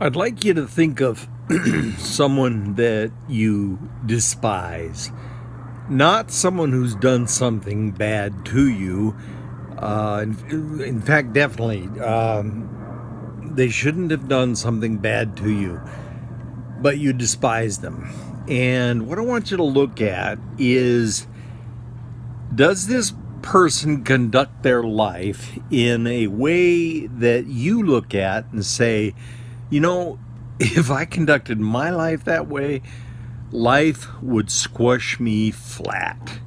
I'd like you to think of someone that you despise, not someone who's done something bad to you. In fact, definitely, they shouldn't have done something bad to you, but you despise them. And what I want you to look at is, does this person conduct their life in a way that you look at and say, you know, if I conducted my life that way, life would squish me flat.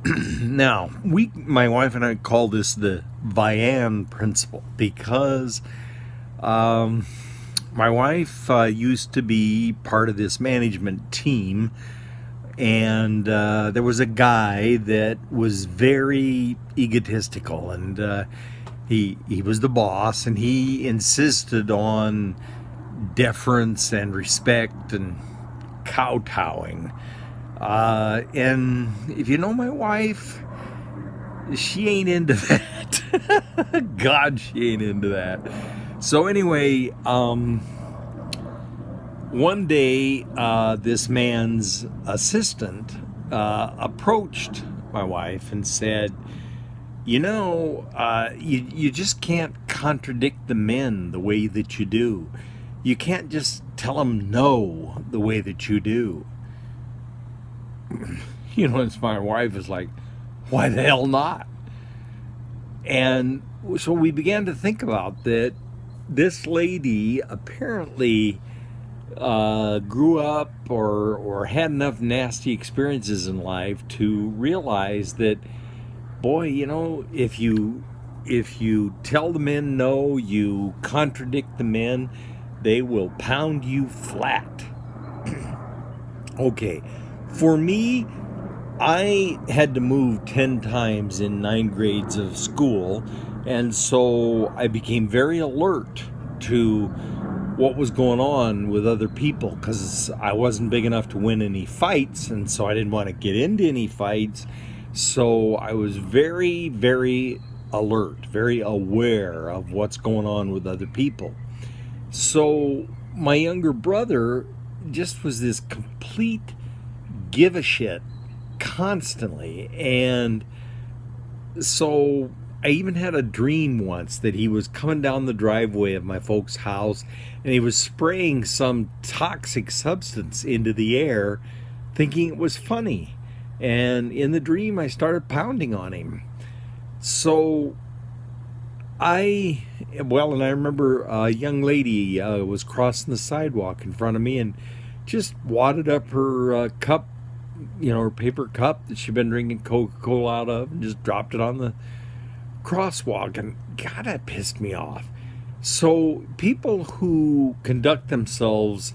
Now, my wife and I call this the Vian principle because my wife used to be part of this management team, and there was a guy that was very egotistical, and he was the boss, and he insisted on deference and respect and kowtowing. And if you know my wife, she ain't into that. God, she ain't into that. So anyway, one day, this man's assistant approached my wife and said, you just can't contradict the men the way that you do. You can't just tell them no the way that you do. It's my wife is like, why the hell not? And so we began to think about that. This lady apparently grew up or had enough nasty experiences in life to realize that, boy, if you tell the men no, you contradict the men, they will pound you flat. Okay, for me, I had to move 10 times in 9 grades of school, and so I became very alert to what was going on with other people because I wasn't big enough to win any fights, and so I didn't want to get into any fights. So I was very, very alert, very aware of what's going on with other people. So my younger brother just was this complete give a shit constantly. And so I even had a dream once that he was coming down the driveway of my folks' house and he was spraying some toxic substance into the air, thinking it was funny. And in the dream, I started pounding on him. So I remember a young lady was crossing the sidewalk in front of me and just wadded up her cup, her paper cup that she'd been drinking Coca-Cola out of, and just dropped it on the crosswalk. And God, that pissed me off. So people who conduct themselves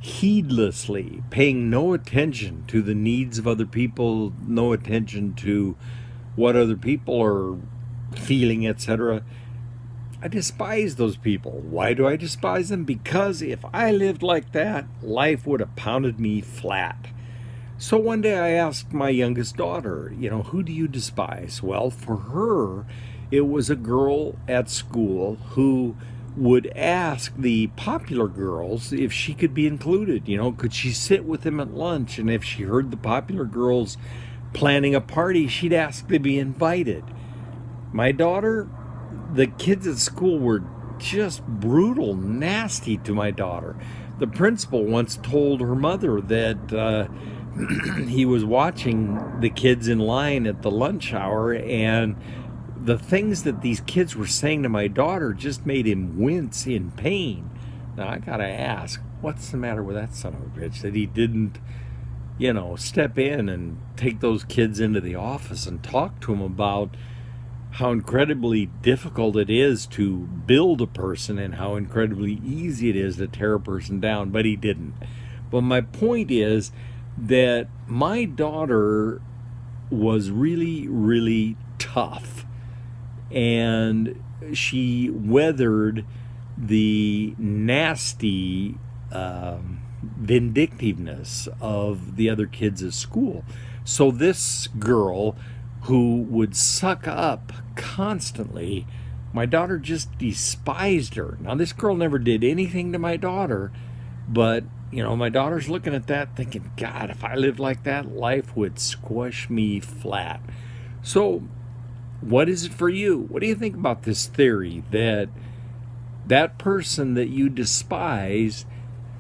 heedlessly, paying no attention to the needs of other people, no attention to what other people are feeling, etc., I despise those people. Why do I despise them? Because if I lived like that, life would have pounded me flat. So one day I asked my youngest daughter, who do you despise? Well, for her, it was a girl at school who would ask the popular girls if she could be included. Could she sit with them at lunch? And if she heard the popular girls planning a party, she'd ask to be invited. My daughter, the kids at school were just brutal, nasty to my daughter. The principal once told her mother that he was watching the kids in line at the lunch hour, and the things that these kids were saying to my daughter just made him wince in pain. Now, I gotta ask, what's the matter with that son of a bitch that he didn't, step in and take those kids into the office and talk to them about how incredibly difficult it is to build a person and how incredibly easy it is to tear a person down, but he didn't. But my point is that my daughter was really, really tough, and she weathered the nasty vindictiveness of the other kids at school. So this girl who would suck up constantly my daughter just despised her. Now, this girl never did anything to my daughter, but, my daughter's looking at that thinking, God, if I lived like that, life would squash me flat. So, what is it for you? What do you think about this theory that that person that you despise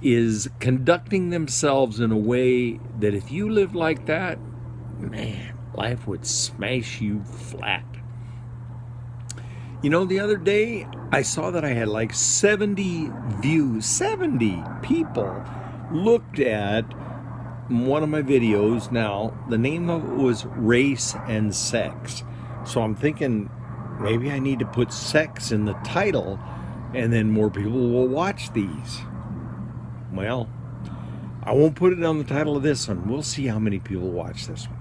is conducting themselves in a way that if you lived like that, man, life would smash you flat? The other day I saw that I had like 70 views. 70 people looked at one of my videos. Now, the name of it was Race and Sex. So I'm thinking maybe I need to put sex in the title and then more people will watch these. Well, I won't put it on the title of this one. We'll see how many people watch this one.